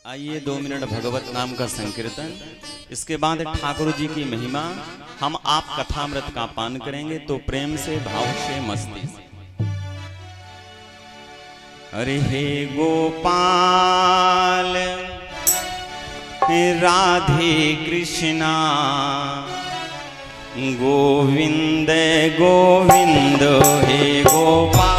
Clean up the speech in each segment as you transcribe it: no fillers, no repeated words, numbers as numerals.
आइए 2 मिनट भगवत नाम का संकीर्तन, इसके बाद ठाकुर जी की महिमा। हम आप कथामृत का पान करेंगे तो प्रेम से, भाव से, मस्ती से। अरे हे गोपाल राधे कृष्णा गोविंद गोविंद, हे गोपाल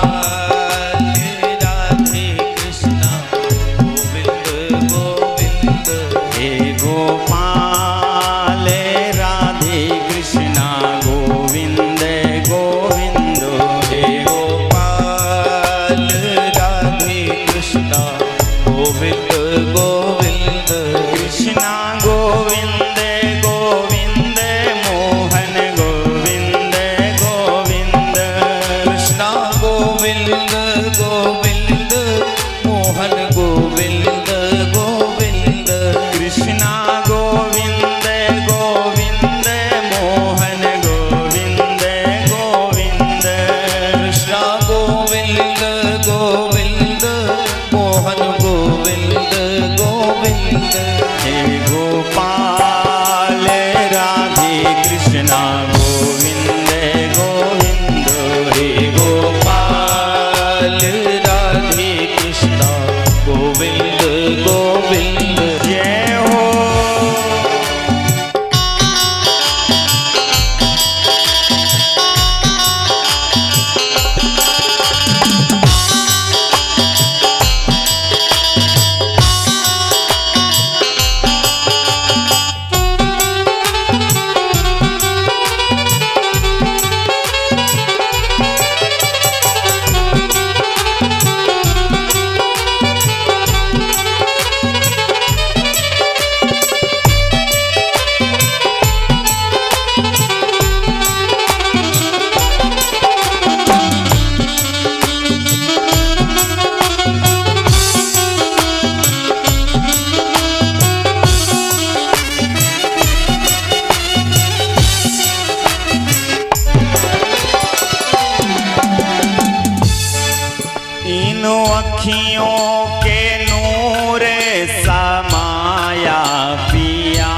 अखियों के नूर समाया पिया,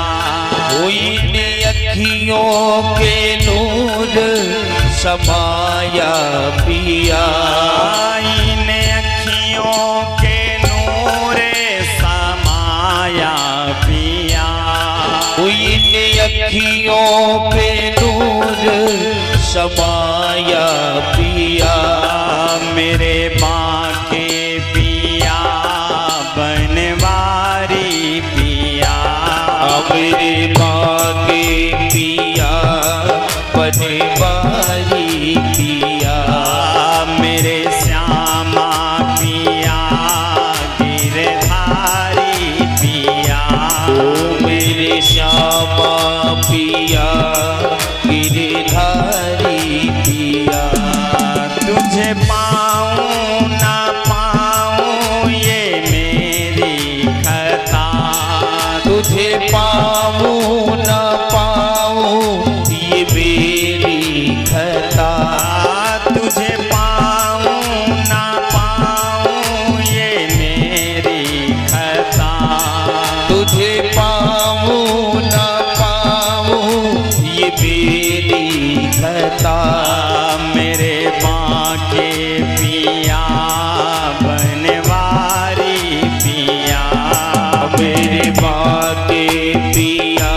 इन अखियों के नूर समाया पिया, इन अखियों के नूर समाया पिया, इन अखियों पे नूर समाया पिया, मेरे बाके पिया बनवारी पिया, मेरे बाके पिया बनवारी पिया, मेरे श्यामा पिया गिरधारी पिया, मेरे श्यामा पिया गिरधारी पिया, तुझे पाऊं ना पाऊं ये मेरी खता, तुझे पाऊं ना पाऊं ये मेरी खता, तुझे पाऊं ना पाऊं ये मेरी खता, तुझे पाऊं ना पाऊं ये मेरी खता, मेरे बाके पिया बनवारी पिया, मेरे बाके पिया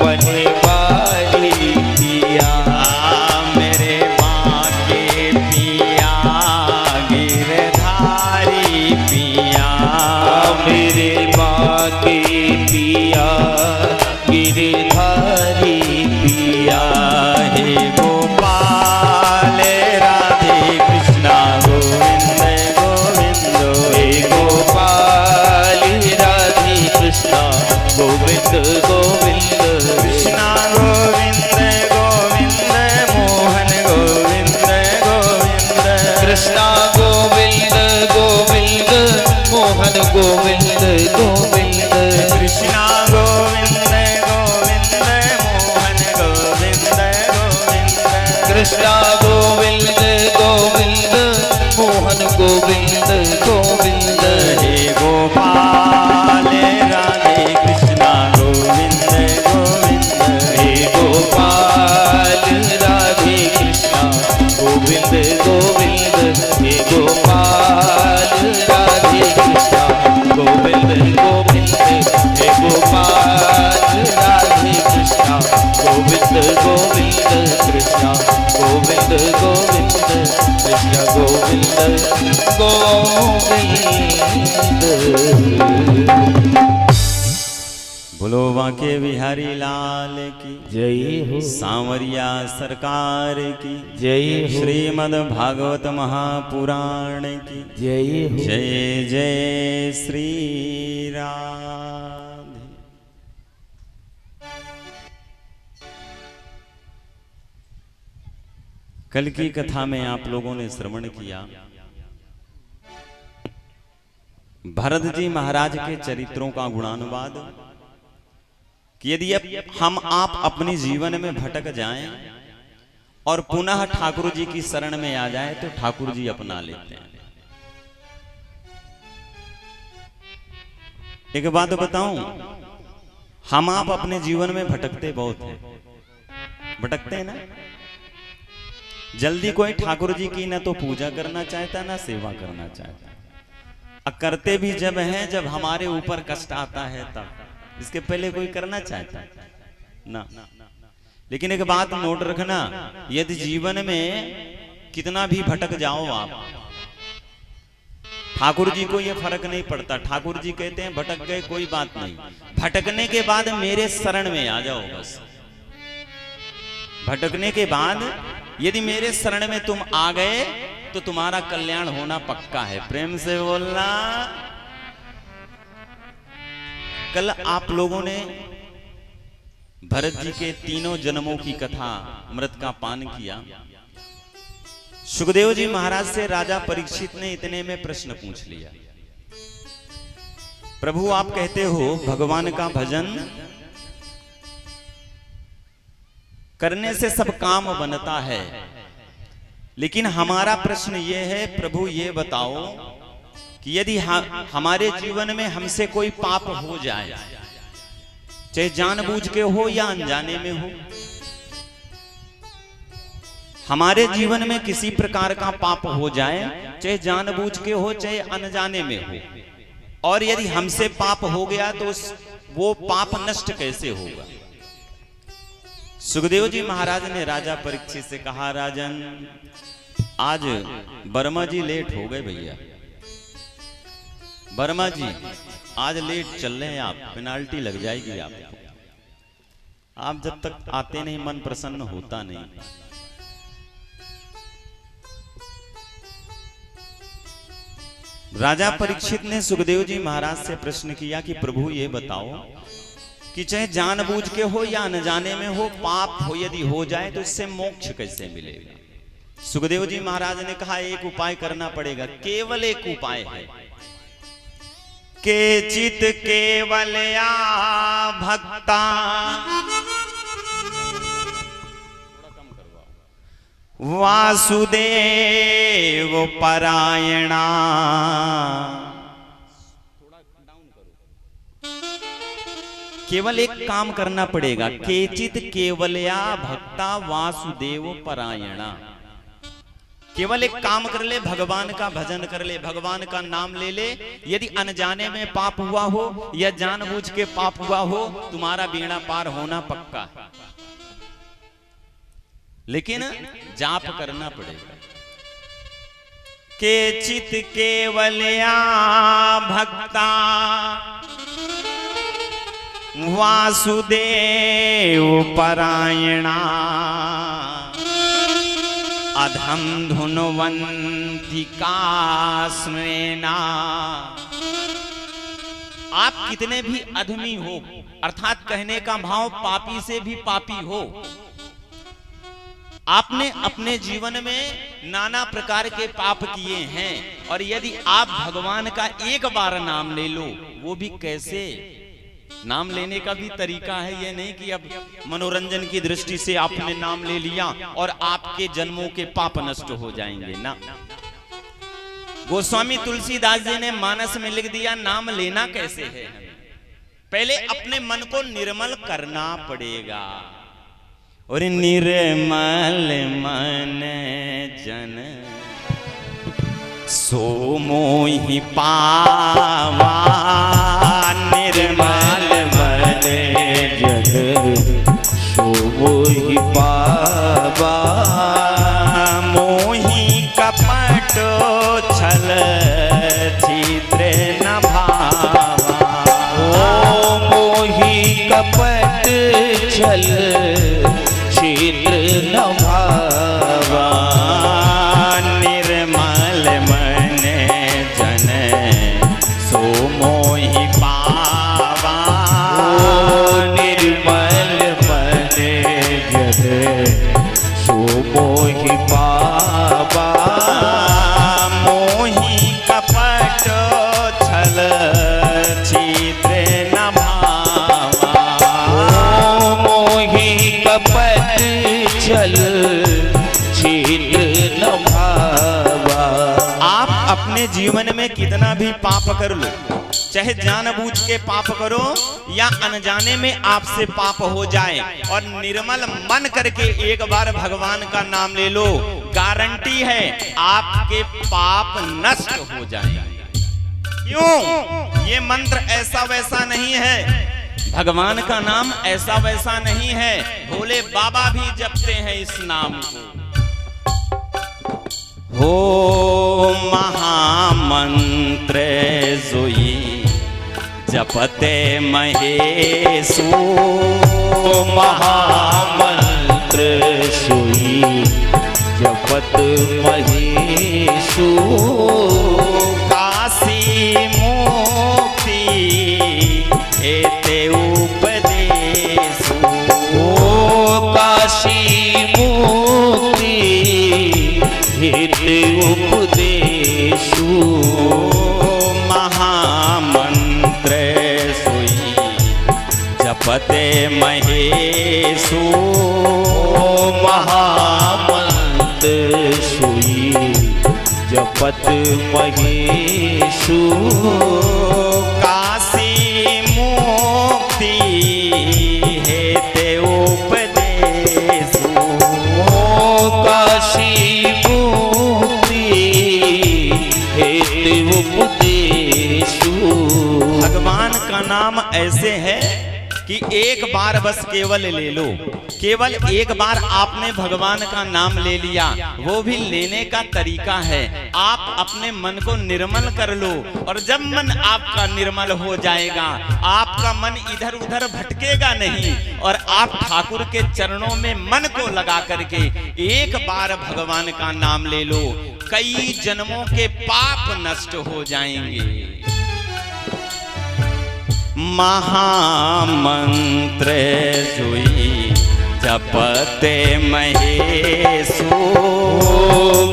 बनवारी पिया, मेरे बाके पिया गिरधारी पिया, मेरे बाके पिया गिरधारी पिया, हे गोपाल राधे कृष्णा गोविंद गोविंद, हे गोपाल राधे कृष्णा गोविंद गोविंद, कृष्णा गोविंद गोविंद मोहन गोविंद गोविंद, कृष्णा गोविंद गोविंद मोहन गोविंद गोविंद, कृष्णा गोविंद गोविंद मोहन गोविंद गोविंद, कृष्णा गोविंद गोविंद मोहन गोविंद गोविंद, हे गोपाल बोलो बांके बिहारी लाल की जय हो, सांवरिया सरकार की जय हो, श्रीमद् भागवत महापुराण की जय हो। जय जय श्री राधे। कल की कथा में आप लोगों ने श्रवण किया भरत जी महाराज के चरित्रों का गुणानुवाद कि यदि हम आप अपने जीवन में भटक जाएं और पुनः ठाकुर जी की शरण में आ जाए तो ठाकुर जी अपना लेते हैं। एक बात बताऊं, हम आप अपने जीवन में भटकते बहुत हैं, भटकते हैं ना। जल्दी कोई ठाकुर जी की ना तो पूजा करना चाहता ना सेवा करना चाहता, करते भी जब हैं जब हमारे ऊपर कष्ट आता है तब, इसके पहले कोई करना चाहता ना। लेकिन एक बात नोट रखना, यदि जीवन में कितना भी भटक जाओ आप, ठाकुर जी को यह फर्क नहीं पड़ता। ठाकुर जी कहते हैं भटक गए कोई बात नहीं, भटकने के बाद मेरे शरण में आ जाओ बस। भटकने के बाद यदि मेरे शरण में तुम आ गए तो तुम्हारा कल्याण होना पक्का है। प्रेम से बोलना। कल आप लोगों ने भरत जी के तीनों जन्मों की कथा अमृत का पान किया। सुखदेव जी महाराज से राजा परीक्षित ने इतने में प्रश्न पूछ लिया, प्रभु आप कहते हो भगवान का भजन करने से सब काम बनता है, लेकिन हमारा प्रश्न ये है प्रभु ये बताओ कि यदि हमारे जीवन में हमसे कोई पाप हो जाए, चाहे जानबूझ के हो या अनजाने में हो, हमारे जीवन में किसी प्रकार का पाप हो जाए, चाहे जानबूझ के हो चाहे अनजाने में हो, और यदि हमसे पाप हो गया तो वो पाप नष्ट कैसे होगा। सुखदेव जी महाराज ने राजा परीक्षित से कहा, राजन आज वर्मा जी लेट हो गए भैया, वर्मा जी आज लेट चल रहे हैं आप, पेनाल्टी लग जाएगी आपको। आप जब तक आते नहीं मन प्रसन्न होता नहीं। राजा परीक्षित ने सुखदेव जी महाराज से प्रश्न किया कि प्रभु ये बताओ कि चाहे जानबूझ के हो या अनजाने में हो, पाप हो यदि हो जाए तो इससे मोक्ष कैसे मिलेगा। सुखदेव जी महाराज ने कहा एक उपाय करना पड़ेगा, केवल एक उपाय है, केचित केवलया भक्ता वासुदेव परायणा। केवल एक काम करना पड़ेगा, केचित केवलया भक्ता वासुदेव परायणा। केवल एक काम कर ले, भगवान का भजन कर ले, भगवान का नाम ले ले। यदि अनजाने में पाप हुआ हो या जानबूझ के पाप हुआ हो, तुम्हारा बेड़ा पार होना पक्का है, लेकिन जाप करना पड़ेगा। केचित केवलया भक्ता वासुदेव परायणा अधम धुनवंती कास्मेना। आप कितने भी अधमी हो, अर्थात कहने का भाव पापी से भी पापी हो, आपने अपने जीवन में नाना प्रकार के पाप किए हैं, और यदि आप भगवान का एक बार नाम ले लो, वो भी कैसे, नाम लेने का भी तरीका है, ये नहीं कि अब मनोरंजन की दृष्टि से आपने नाम ले लिया और आपके जन्मों के पाप नष्ट हो जाएंगे ना। गोस्वामी तुलसीदास जी ने मानस में लिख दिया, नाम लेना कैसे है, पहले अपने मन को निर्मल करना पड़ेगा। और निर्मल मन जन सो मोहि पावा, निर्मल मन जन सो मोहि पावा, मोहि कपट छल छिद्र न भावा। भी पाप कर लो, चाहे जानबूझ के पाप करो या अनजाने में आपसे पाप हो जाए, और निर्मल मन करके एक बार भगवान का नाम ले लो, गारंटी है आपके पाप नष्ट हो जाएंगे। क्यों? ये मंत्र ऐसा वैसा नहीं है, भगवान का नाम ऐसा वैसा नहीं है, भोले बाबा भी जपते हैं इस नाम को। हो महामंत्र जोई जपते महेशु, महामंत्र सोई जपत महेशु, काशी मुक्ति हेते उपदेशु, ओ काशी मुक्ति हेते उपदेशु, महामंत्र सोई जपते महेशु, महामंत्र सोई जपत महेशु, काशी मुक्ति हेते उपदेशु, काशी मुक्ति हेते उपदेशु। भगवान का नाम ऐसे है कि एक बार बस केवल ले लो, केवल एक बार आपने भगवान का नाम ले लिया, वो भी लेने का तरीका है, आप अपने मन को निर्मल कर लो, और जब मन आपका निर्मल हो जाएगा, आपका मन इधर उधर भटकेगा नहीं, और आप ठाकुर के चरणों में मन को लगा करके एक बार भगवान का नाम ले लो, कई जन्मों के पाप नष्ट हो जाएंगे। महामंत्र जोई जपते महेशु,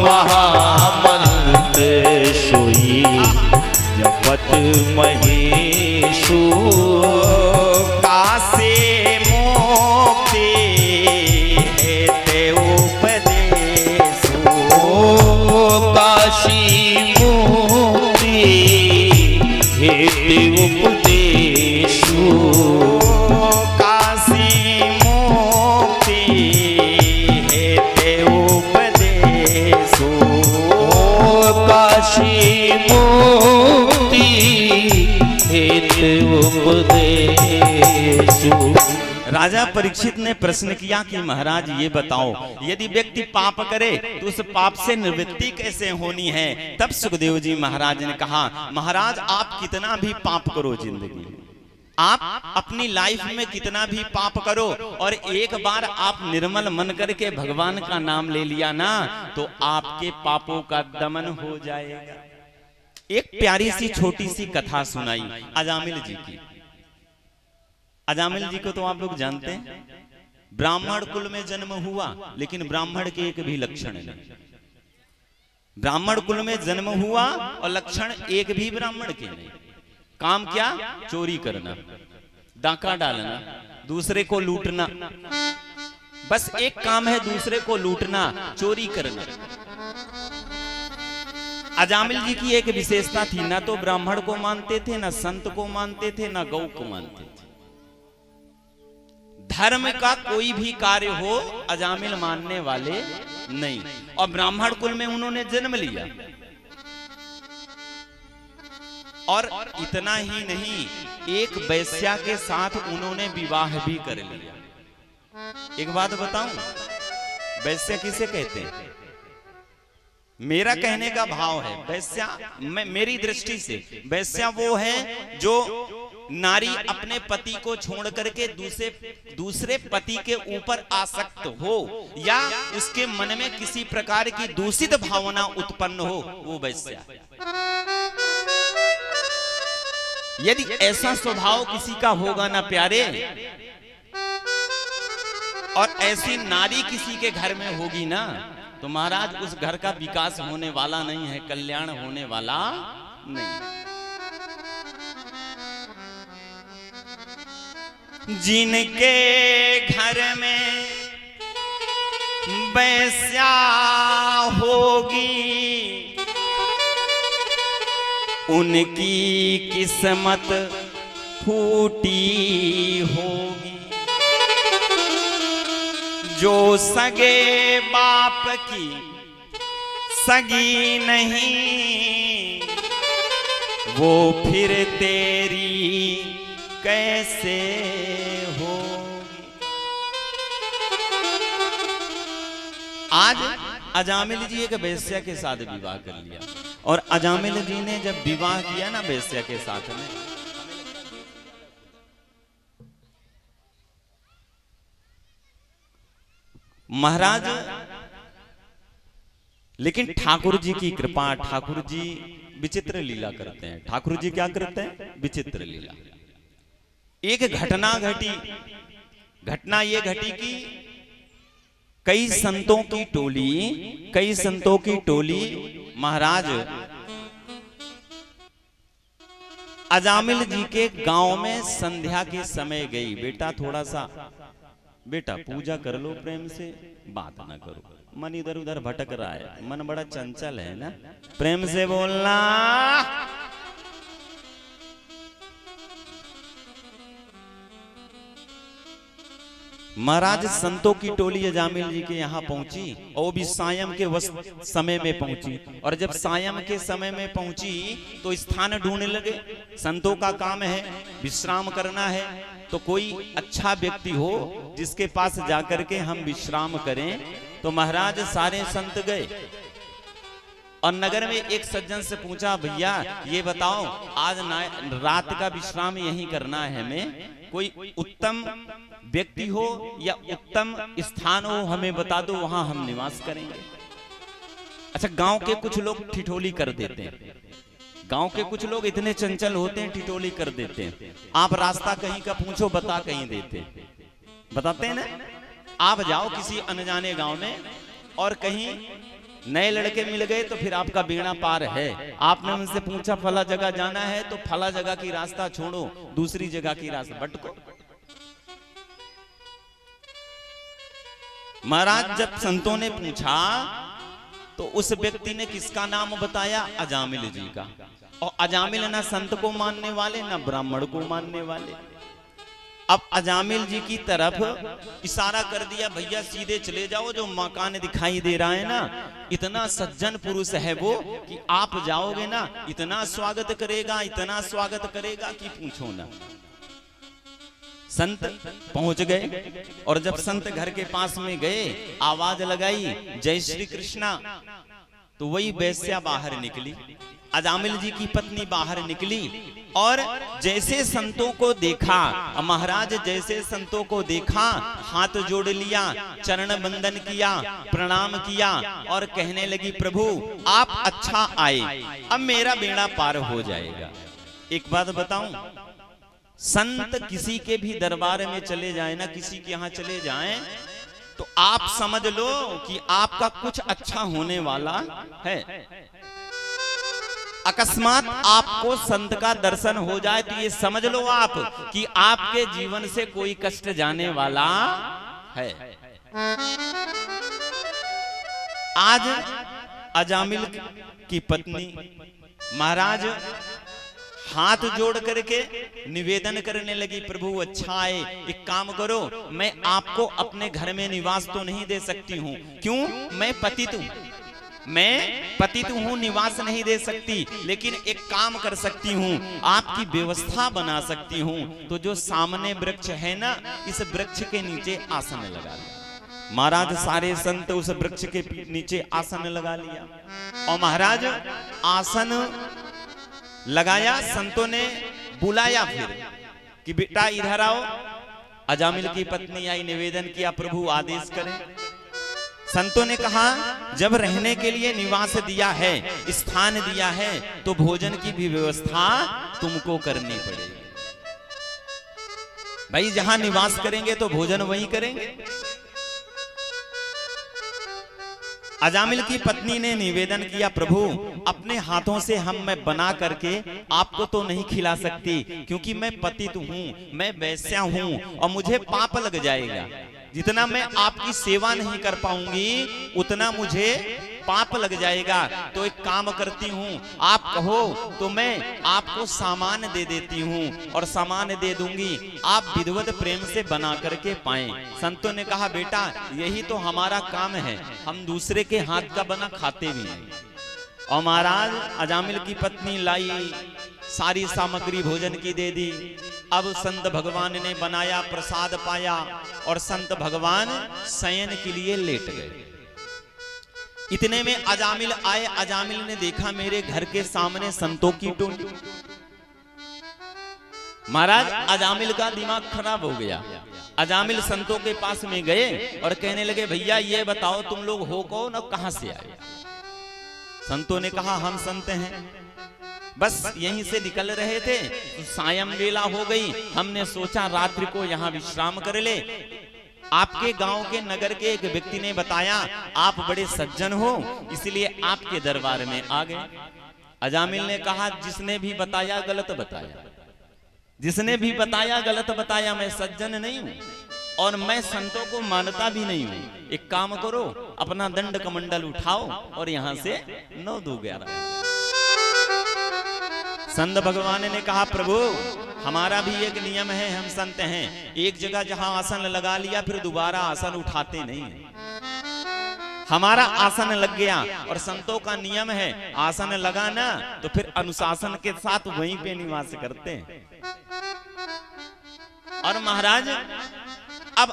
महामंत्र सोई जपत महेशु, काशी मुक्ति हेते उपदेशु, काशी मुक्ति हेते उपदेशु, काशी मुक्ति हेते उपदेशु, काशी मुक्ति हेते उपदेशु। राजा परीक्षित ने प्रश्न किया कि महाराज ये बताओ, यदि व्यक्ति पाप करे तो उस पाप से निवृत्ति कैसे होनी है? तब सुखदेव जी महाराज ने कहा, महाराज आप कितना भी पाप करो जिंदगी में, आप अपनी लाइफ में कितना भी पाप करो, और एक बार आप निर्मल मन करके भगवान का नाम ले लिया ना, तो आपके पापों का दमन हो जाएगा। एक प्यारी सी छोटी सी कथा सुनाई अजामिल जी की। अजामिल जी को तो आप लोग जानते हैं, ब्राह्मण कुल में जन्म हुआ, लेकिन ब्राह्मण के एक भी लक्षण नहीं। ब्राह्मण कुल में जन्म हुआ और लक्षण एक भी ब्राह्मण के नहीं। काम क्या? चोरी करना, डाका डालना, दूसरे को लूटना, बस एक काम है, दूसरे को लूटना, चोरी करना। अजामिल जी की एक विशेषता थी, ना तो ब्राह्मण को मानते थे, ना संत को मानते थे, ना गौ को मानते थे। धर्म का कोई भी कार्य हो अजामिल मानने वाले नहीं, और ब्राह्मण कुल में उन्होंने जन्म लिया। और इतना ही नहीं, एक वैश्या के साथ उन्होंने विवाह भी कर लिया। एक बात बताऊं, वैश्या किसे कहते हैं? मेरा कहने का भाव है, वैश्या मेरी दृष्टि से वैश्या वो है जो नारी अपने पति को छोड़ करके दूसरे पति के ऊपर आसक्त हो, या उसके मन में किसी प्रकार की दूषित भावना उत्पन्न हो, वो वैश्या। यदि ऐसा स्वभाव किसी का होगा ना प्यारे, और ऐसी नारी किसी के घर में होगी ना, तो महाराज उस घर का विकास होने वाला नहीं है, कल्याण होने वाला नहीं। जिनके घर में वैश्या होगी, उनकी किस्मत फूटी होगी, जो सगे बाप की सगी नहीं, वो फिर तेरी कैसे होगी। आज अजामिल जी एक वेश्या के साथ विवाह कर लिया, और अजामिल जी ने जब विवाह किया ना वेश्या के साथ में, महाराज, लेकिन ठाकुर जी की कृपा, ठाकुर जी विचित्र लीला करते हैं। ठाकुर जी क्या करते हैं? विचित्र लीला। एक घटना घटी, घटना ये घटी कि कई संतों की टोली महाराज अजामिल जी के गांव में संध्या के समय गई। बेटा थोड़ा सा, बेटा पूजा कर लो, प्रेम से बात ना करो, मन इधर उधर भटक रहा है, मन बड़ा चंचल है ना, प्रेम से बोलना। महाराज संतों की टोली अजामिल जी के यहाँ पहुंची, और वो भी सायं के समय में पहुंची। और जब सायं के समय में पहुंची तो स्थान ढूंढने लगे। संतों का काम है विश्राम करना है, तो कोई अच्छा व्यक्ति हो जिसके पास जाकर के हम विश्राम करें। तो महाराज सारे संत गए, और नगर में एक सज्जन से पूछा, भैया ये बताओ आज रात का विश्राम यहीं करना है हमें, कोई उत्तम व्यक्ति हो या उत्तम स्थान हो हमें बता दो, वहां हम निवास करेंगे। अच्छा, गांव के कुछ लोग ठिठोली कर देते हैं, गांव के कुछ लोग इतने चंचल होते हैं, ठिठोली कर देते हैं। आप रास्ता कहीं का पूछो, बता कहीं देते, बताते हैं ना। आप जाओ किसी अनजाने गांव में और कहीं नए लड़के मिल गए तो फिर आपका बेड़ा पार है। आपने उनसे पूछा फला जगह जाना है, तो फला जगह की रास्ता छोड़ो, दूसरी जगह की रास्ता भटको। महाराज जब संतों ने पूछा तो उस व्यक्ति ने किसका नाम बताया? अजामिल जी का। और अजामिल ना संत को मानने वाले ना ब्राह्मण को मानने वाले। अब अजामिल जी की तरफ इशारा कर दिया, भैया सीधे चले जाओ, जो मकान दिखाई दे रहा है ना, इतना सज्जन पुरुष है वो कि आप जाओगे ना इतना स्वागत करेगा, इतना स्वागत करेगा कि पूछो ना। संत पहुंच गए, और जब संत घर के पास में गए, आवाज लगाई जय श्री कृष्णा, तो वही वेश्या बाहर निकली, अजामिल जी की पत्नी बाहर निकली। और जैसे संतों को देखा, महाराज जैसे संतों को देखा, हाथ जोड़ लिया, चरण बंदन किया, प्रणाम किया, और कहने लगी, प्रभु आप अच्छा आए, अब मेरा बेड़ा पार हो जाएगा। एक बात बताऊं, संत किसी के भी दरबार में चले जाए ना, किसी के यहाँ चले जाएं, तो आप समझ लो कि आपका कुछ अच्छा होने वाला है। अकस्मात आपको संत का दर्शन हो जाए तो ये समझ लो आप कि आपके जीवन से कोई कष्ट जाने वाला है। आज अजामिल की पत्नी महाराज हाथ जोड़ करके निवेदन करने लगी, प्रभु अच्छा आए, एक काम करो, मैं आपको अपने घर में निवास तो नहीं दे सकती हूँ, क्यों? मैं पतित हूँ, निवास नहीं दे सकती, लेकिन एक काम कर सकती हूँ, आपकी व्यवस्था बना सकती हूँ। तो जो सामने वृक्ष है ना, इस वृक्ष के नीचे आसन लगा लिया। महाराज सारे संत उस वृक्ष के नीचे आसन लगा लिया, और महाराज आसन लगाया। संतों ने बुलाया फिर कि बेटा इधर आओ। अजामिल की पत्नी आई, निवेदन किया, प्रभु आदेश करें। संतों ने कहा, जब रहने के लिए निवास दिया है, स्थान दिया है, तो भोजन की भी व्यवस्था तुमको करनी पड़ेगी। भाई जहां निवास करेंगे तो भोजन वहीं करेंगे। अजामिल की पत्नी ने निवेदन किया, प्रभु अपने हाथों से मैं बना करके आपको तो नहीं खिला सकती, क्योंकि मैं पतित हूँ, मैं वैश्या हूँ, और मुझे पाप लग जाएगा। जितना मैं आपकी सेवा नहीं कर पाऊंगी, उतना मुझे पाप लग जाएगा, तो एक काम करती हूँ, आप कहो तो मैं आपको सामान दे देती हूँ और सामान दे दूंगी, आप विधिवत प्रेम से बना करके पाएं। संतों ने कहा बेटा यही तो हमारा काम है, हम दूसरे के हाथ का बना खाते भी नहीं। और महाराज अजामिल की पत्नी लाई, सारी सामग्री भोजन की दे दी। अब संत भगवान ने बनाया, प्रसाद पाया और संत भगवान शयन के लिए लेट गए। इतने में अजामिल आए। अजामिल ने देखा मेरे घर के सामने संतों की टोली। महाराज अजामिल का दिमाग खराब हो गया। अजामिल संतों के पास में गए और कहने लगे भैया ये बताओ तुम लोग हो कौन और कहां से आए। संतों ने कहा हम संत हैं, बस यहीं से निकल रहे थे तो सायं वेला हो गई, हमने सोचा रात्रि को यहाँ विश्राम कर ले। आपके गांव के नगर के एक व्यक्ति ने बताया आप बड़े सज्जन हो, इसलिए आपके दरबार में आ गए। अजामिल ने कहा जिसने भी बताया गलत बताया, जिसने भी बताया गलत बताया, मैं सज्जन नहीं हूं और मैं संतों को मानता भी नहीं हूं। एक काम करो अपना दंड कमंडल उठाओ और यहां से 9-2-11। संत भगवान ने कहा प्रभु हमारा भी एक नियम है, हम संत हैं, एक जगह जहां आसन लगा लिया फिर दोबारा आसन उठाते नहीं है। हमारा आसन लग गया और संतों का नियम है आसन लगाना तो फिर अनुशासन के साथ वहीं पे निवास करते हैं। और महाराज अब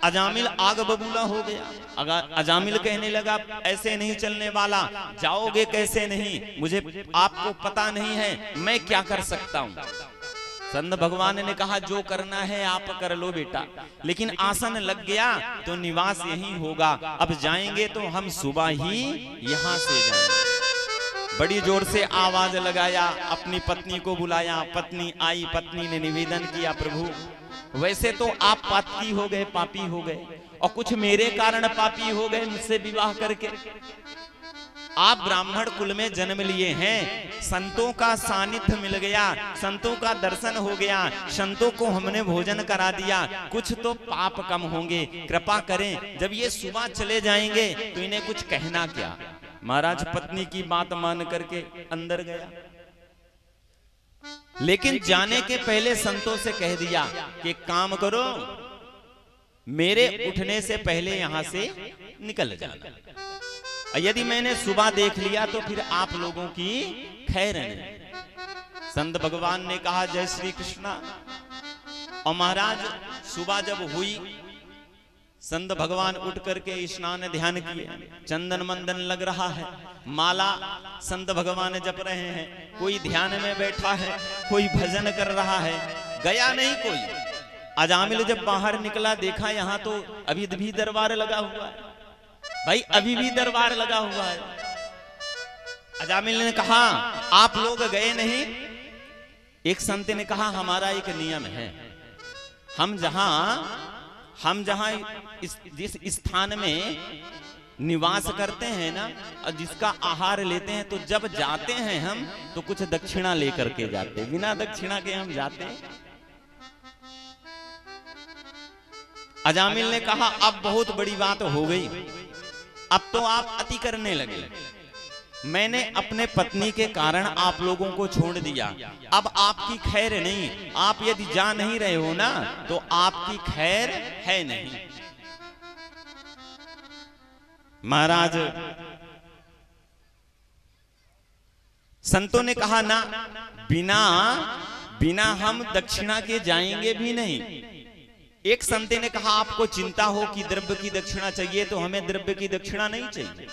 अजामिल आग बबूला हो गया। अजामिल कहने लगा ऐसे नहीं चलने वाला, जाओगे कैसे नहीं, मुझे आपको पता नहीं है, मैं क्या कर सकता हूं। संत भगवान ने कहा जो करना है आप कर लो बेटा, लेकिन आसन लग गया तो निवास यही होगा। अब जाएंगे तो हम सुबह ही यहां से जाएंगे। बड़ी जोर से आवाज लगाया, अपनी पत्नी को बुलाया। पत्नी आई, पत्नी ने निवेदन किया प्रभु वैसे तो आप पापी हो गए, पापी हो गए और कुछ मेरे कारण पापी हो गए मुझसे विवाह करके। आप ब्राह्मण कुल में जन्म लिए हैं, संतों का सानिध्य मिल गया, संतों का दर्शन हो गया, संतों को हमने भोजन करा दिया, कुछ तो पाप कम होंगे, कृपा करें। जब ये सुबह चले जाएंगे तो इन्हें कुछ कहना क्या। महाराज पत्नी की बात मान करके अंदर गया, लेकिन जाने के पहले संतों से कह दिया कि काम करो मेरे उठने से पहले यहां से निकल जाना, यदि मैंने सुबह देख लिया तो फिर आप लोगों की खैर नहीं। संत भगवान ने कहा जय श्री कृष्णा। और महाराज सुबह जब हुई संत भगवान उठ करके स्नान ध्यान किए, चंदन मंदन लग रहा है, माला संत भगवान जप रहे हैं, कोई ध्यान में बैठा है, कोई भजन कर रहा है, गया नहीं कोई। अजामिल जब बाहर निकला देखा यहाँ तो अभी भी दरबार लगा हुआ है, भाई अभी भी दरबार लगा हुआ है। अजामिल ने कहा आप लोग गए नहीं। एक संत ने कहा हमारा एक नियम है, हम जहां जिस स्थान में निवास करते हैं ना और जिसका आहार लेते हैं, तो जब जाते हैं हम तो कुछ दक्षिणा लेकर के जाते, बिना दक्षिणा के हम जाते हैं। अजामिल ने कहा अब बहुत बड़ी बात हो गई, अब तो आप अति करने लगे। मैंने अपने पत्नी के कारण आप लोगों को छोड़ दिया, अब आपकी खैर नहीं, आप यदि जा नहीं रहे हो ना तो आपकी खैर है नहीं। महाराज संतों ने कहा ना, बिना हम दक्षिणा के जाएंगे भी नहीं। एक संत ने कहा आपको चिंता हो कि द्रव्य की दक्षिणा चाहिए, तो हमें द्रव्य की दक्षिणा नहीं चाहिए,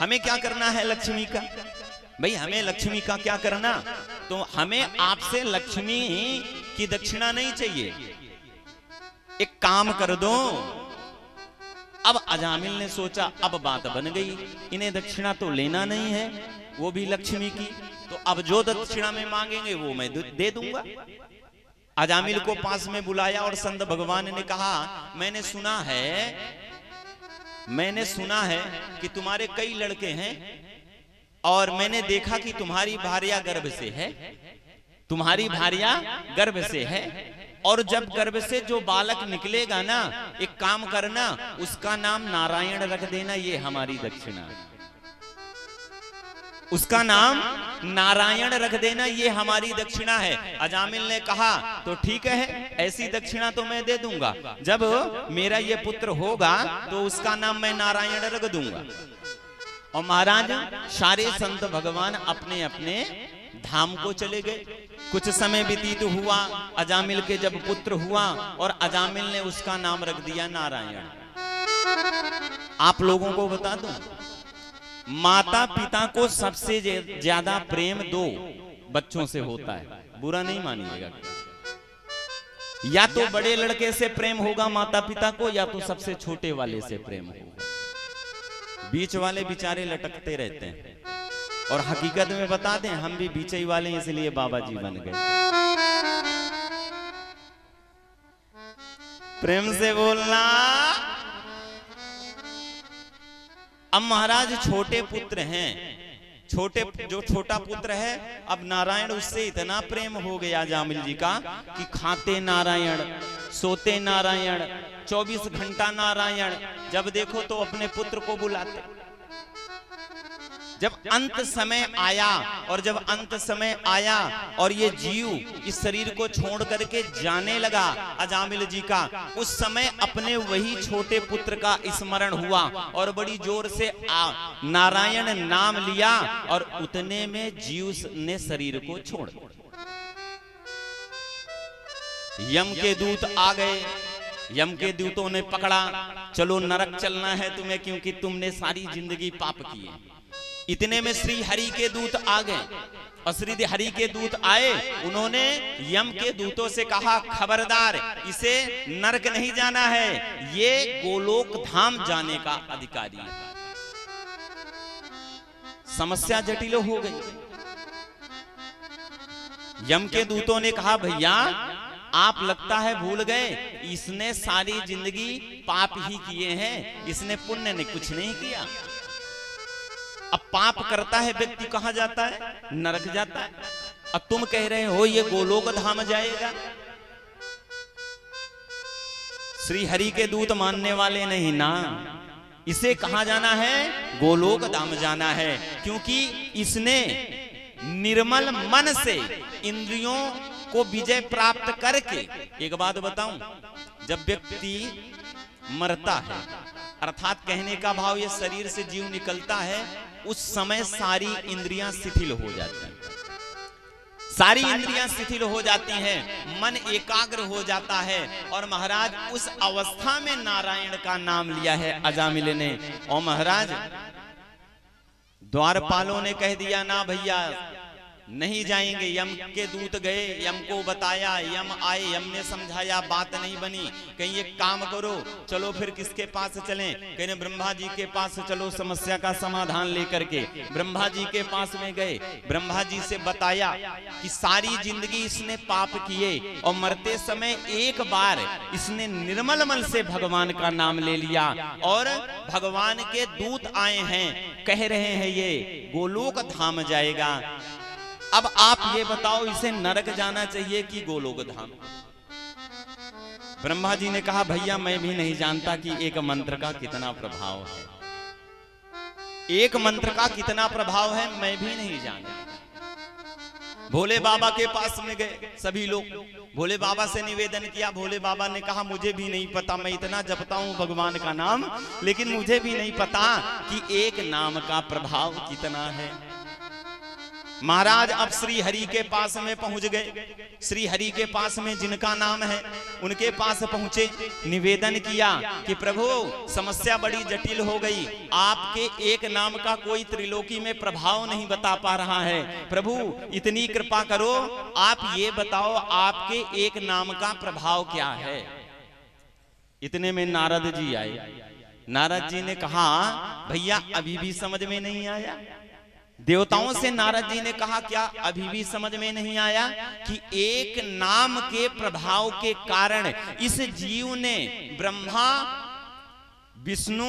हमें क्या करना है लक्ष्मी का। भाई हमें लक्ष्मी का क्या करना, तो हमें आपसे लक्ष्मी की दक्षिणा नहीं चाहिए, एक काम कर दो। अब अजामिल ने सोचा अब बात बन गई, इन्हें दक्षिणा तो लेना नहीं है, वो भी लक्ष्मी की, तो अब जो दक्षिणा में मांगेंगे वो मैं दे दूंगा। अजामिल को पास में बुलाया और संत भगवान ने कहा मैंने सुना है कि तुम्हारे कई लड़के हैं और मैंने देखा कि तुम्हारी भार्या गर्भ से है, तुम्हारी भार्या गर्भ से है, और जब गर्भ से जो बालक निकलेगा ना, एक काम करना उसका नाम नारायण रख देना, ये हमारी दक्षिणा है। उसका नाम नारायण रख देना, ये हमारी दक्षिणा है। अजामिल ने कहा तो ठीक है, ऐसी दक्षिणा तो मैं दे दूंगा, जब मेरा ये पुत्र होगा तो उसका नाम मैं नारायण रख दूंगा। और महाराज सारे संत भगवान अपने अपने धाम को चले गए। कुछ समय व्यतीत हुआ, अजामिल के जब पुत्र हुआ और अजामिल ने उसका नाम रख दिया नारायण। आप लोगों को बता दूं, माता पिता को सबसे ज्यादा प्रेम दो बच्चों से होता है, बुरा नहीं मानिएगा। या तो बड़े लड़के से प्रेम होगा माता पिता को, या तो सबसे छोटे वाले से प्रेम होगा। बीच वाले बेचारे लटकते रहते हैं। और हकीकत में बता दें, हम भी बीच ही वाले हैं, इसलिए बाबा जी बन गए। प्रेम से बोलना। अब महाराज छोटे पुत्र हैं, जो छोटा पुत्र है, अब नारायण उससे इतना प्रेम हो गया अजामिल जी का कि खाते नारायण, सोते नारायण, 24 घंटा नारायण। जब देखो तो अपने पुत्र को बुलाते। जब अंत समय आया, और जब अंत समय आया और ये जीव इस शरीर को छोड़ करके जाने लगा अजामिल जी का, उस समय अपने वही छोटे पुत्र का स्मरण हुआ और बड़ी जोर से नारायण नाम लिया, और उतने में जीव ने शरीर को छोड़ दिया। यम के दूत आ गए। यम के दूतों ने पकड़ा, चलो नरक चलना है तुम्हें, क्योंकि तुमने सारी जिंदगी पाप किए। इतने में श्री हरि के दूत आ गए। और श्री हरि के दूत आए, उन्होंने यम के दूतों से कहा, खबरदार, इसे नरक नहीं जाना है, ये गोलोक धाम जाने का अधिकारी है। समस्या जटिल हो गई। यम के दूतों ने कहा, भैया आप लगता है भूल गए, इसने सारी जिंदगी पाप ही किए हैं, इसने पुण्य ने कुछ नहीं किया। अब पाप करता है व्यक्ति कहां जाता है? नरक जाता है। अब तुम कह रहे हो ये गोलोक धाम जाएगा। श्री हरि के दूत मानने वाले नहीं ना, इसे कहां जाना है? गोलोक धाम जाना है, क्योंकि इसने निर्मल मन से इंद्रियों को विजय प्राप्त करके। एक बात बताऊं, जब व्यक्ति मरता है, अर्थात कहने का भाव ये शरीर से जीव निकलता है, उस समय सारी इंद्रियां शिथिल हो जाती हैं। सारी इंद्रियां शिथिल हो जाती हैं, मन एकाग्र हो जाता है। और महाराज उस अवस्था में नारायण का नाम लिया है अजामिल ने। और महाराज द्वारपालों ने कह दिया, ना भैया नहीं जाएंगे। यम के दूत गए, यम को बताया, यम आए, यम ने समझाया, बात नहीं बनी। कहीं एक काम करो, चलो फिर किसके पास चलें? कहीं ब्रह्मा जी के पास चलो, समस्या का समाधान लेकर के। ब्रह्मा जी के पास में गए, ब्रह्मा जी से बताया कि सारी जिंदगी इसने पाप किए और मरते समय एक बार इसने निर्मल मन से भगवान का नाम ले लिया, और भगवान के दूत आए हैं, कह रहे हैं ये गोलोक धाम जाएगा। अब आप ये बताओ, इसे नरक जाना चाहिए कि गोलोक धाम? ब्रह्मा जी ने कहा, भैया मैं भी नहीं जानता कि एक मंत्र का कितना प्रभाव है। एक मंत्र का कितना प्रभाव है मैं भी नहीं जानता। भोले बाबा के पास में गए सभी लोग, भोले बाबा से निवेदन किया। भोले बाबा ने कहा, मुझे भी नहीं पता, मैं इतना जपता हूं भगवान का नाम, लेकिन मुझे भी नहीं पता कि एक नाम का प्रभाव कितना है। महाराज अब श्री हरि के पास में पहुंच गए। श्री हरि के पास में जिनका नाम है उनके पास पहुंचे, निवेदन किया कि प्रभु समस्या बड़ी जटिल हो गई, आपके एक नाम का कोई त्रिलोकी में प्रभाव नहीं बता पा रहा है। प्रभु इतनी कृपा करो, आप ये बताओ आपके एक नाम का प्रभाव क्या है। इतने में नारद जी आए। नारद जी ने कहा, भैया अभी भी समझ में नहीं आया? देवताओं से नारद जी ने कहा, क्या अभी भी समझ में नहीं आया कि एक नाम के प्रभाव के कारण इस जीव ने ब्रह्मा, विष्णु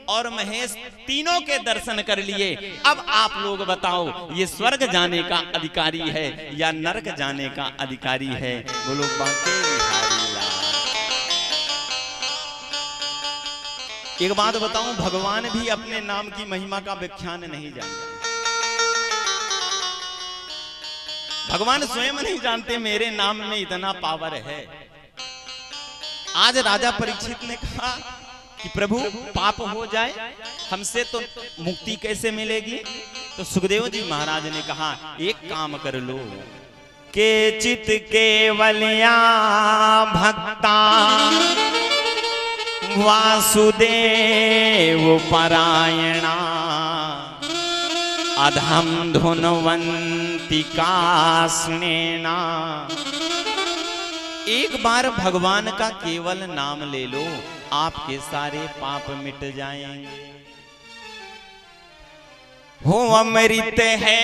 और महेश तीनों के दर्शन कर लिए। अब आप लोग बताओ, ये स्वर्ग जाने का अधिकारी है या नरक जाने का अधिकारी है? बोलो बांके बिहारी लाल। एक बात बताऊं, भगवान भी अपने नाम की महिमा का व्याख्यान नहीं जानते। भगवान स्वयं नहीं जानते मेरे नाम में इतना पावर है। आज राजा परीक्षित ने कहा कि प्रभु पाप हो जाए हमसे तो मुक्ति कैसे मिलेगी? तो सुखदेव जी महाराज ने कहा एक काम कर लो, केचित केवलया भक्ता वासुदेव परायणा अधम धुनवंती कास्नेना। एक बार भगवान का केवल नाम ले लो, आपके सारे पाप मिट जाएंगे। हो अमृत है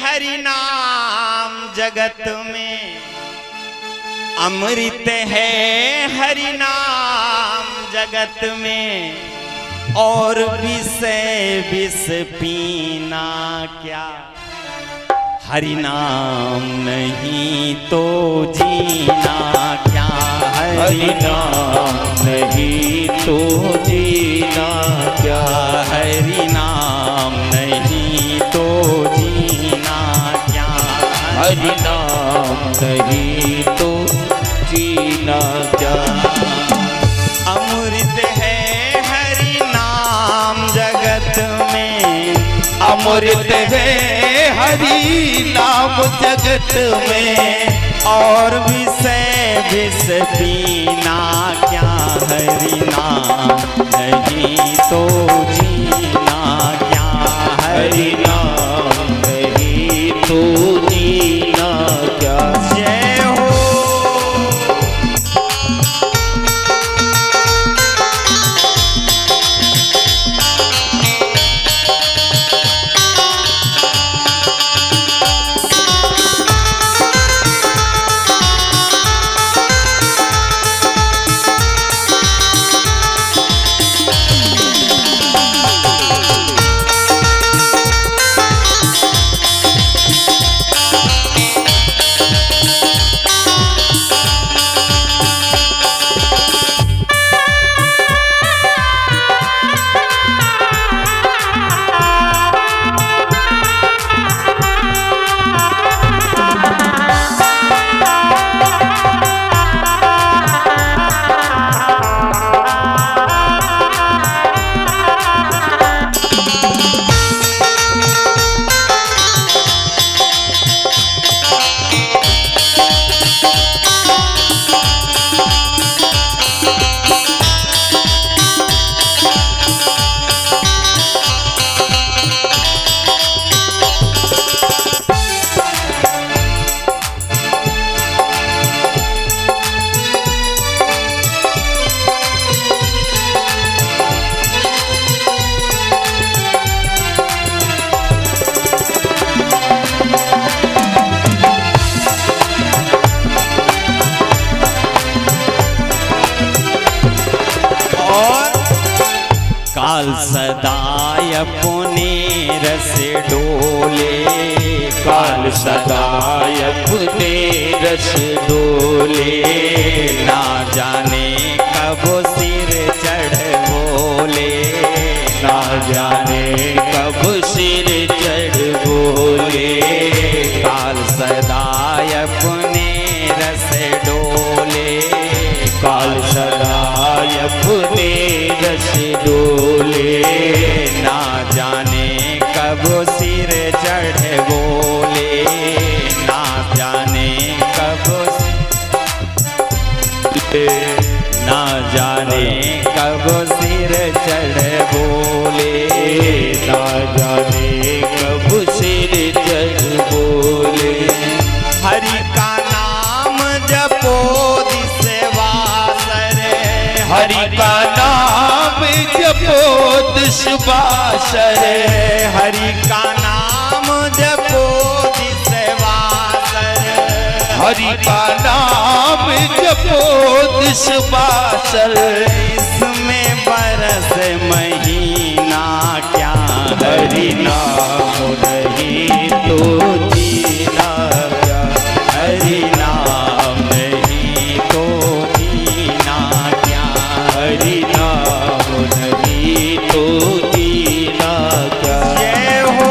हरि नाम जगत में, अमृत है हरि नाम जगत में, और विष विष पीना क्या? हरि नाम नहीं तो जीना क्या? हरि नाम नहीं तो जीना क्या? हरि नाम नहीं तो जीना क्या? हरि नाम नहीं तो जीना क्या? अमृत है हरि नाम जगत में, अमृत है हरि नाम जगत में, और विष विष पीना क्या? हरि नाम नहीं तो जीना क्या? हरि नाम नहीं तो जीना क्या? जय हो। काल सदाय अपने रस डोले, काल सदाय अपने रस डोले, ना जाने कब सिर चढ़ बोले, ना जाने कब सिर चढ़ बोले। काल सदाय अपने रस डोले, काल सदाय अपने रस डोले, ना जाने कब सिर चढ़ बोले, ना जाने कब ना जाने कब सिर चढ़ बोले, ना जाने कब सिर चढ़ बोले। हरि का नाम जपो दिसवासर, हरि का नाम जपो दिसवासर, हरि का नाम जपो दिसवासर, हरि का नाम जपो दिसवासर। इसमें बरस महीना क्या? हरि नाम नहीं तो जीना क्या? हरि नाम नहीं तो जीना क्या? हरि नाम नहीं तो जीना क्या? जय हो।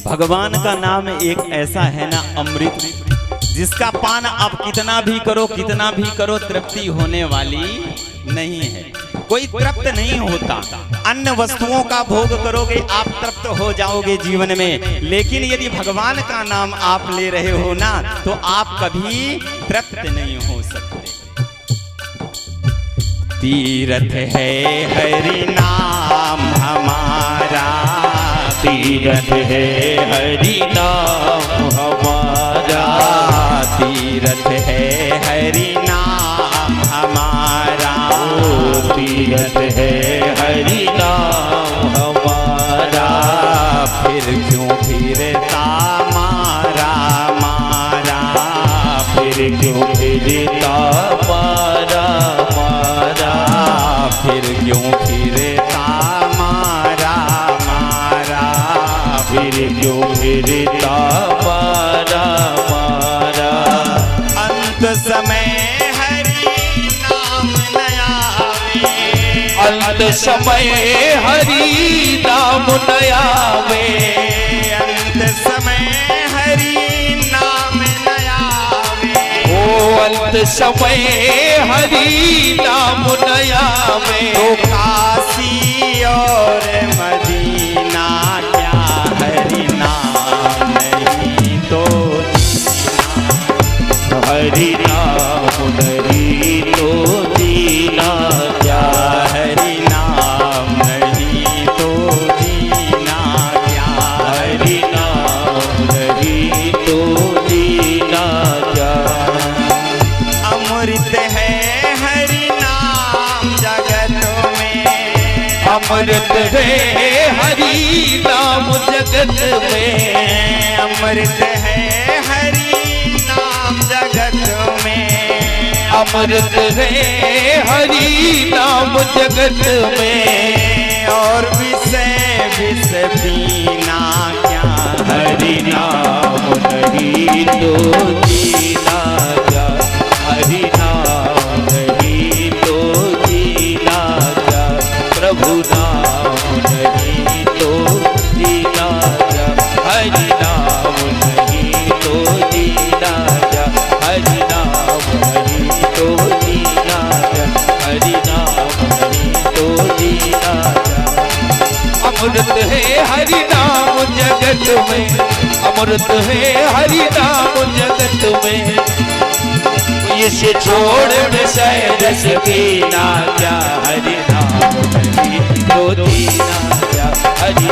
भगवान का नाम एक ऐसा है ना अमृत, जिसका पान आप कितना भी करो तृप्ति होने वाली नहीं है। कोई तृप्त नहीं होता। अन्य वस्तुओं का भोग करोगे आप तृप्त हो जाओगे जीवन में, लेकिन यदि भगवान का नाम आप ले रहे हो ना तो आप कभी तृप्त नहीं हो सकते। तीर्थ है हरि नाम हमारा, तीरथ है हरि नाम हमारा, तीर्थ है हरि नाम हमारा, तीरथ है हरि नाम हमारा। फिर क्यों फिरता मारा मारा, फिर क्यों फिरता मारा मारा, फिर क्यों फिरता मारा मारा, फिर क्यों फिरता मारा मारा। अंत समय हरि नाम न आवे, अंत समय हरि नाम न आवे, अंत समय हरि नाम न आवे, ओ अंत समय हरि नाम न आवे। तो काशी और मदीना क्या हरि नाम नहीं तो हरि नाम नहीं तो जीना क्या, हरि नाम नहीं तो जीना क्या, हरि नाम नहीं तो जीना क्या। अमृत है हरि नाम जगत में, अमृत है हरि नाम जगत में, अमृत है हरि नाम जगत में, अमृत है हरि नाम जगत में। और विषय विष पीना क्या, हरि नाम नहीं तो जीना क्या, हरि नाम नहीं तो जीना क्या, प्रभु नाम नहीं तो जीना क्या, हरि नाम नहीं तो जीना क्या, हरि नाम नहीं तो जीना क्या, हरि नाम नहीं तो जीना क्या। अमृत है हरि नाम जगत में, अमृत है हरि नाम जगत में। इसे छोड़ विषय रस पीना क्या, हरि नाम नहीं तो जीना क्या, हरि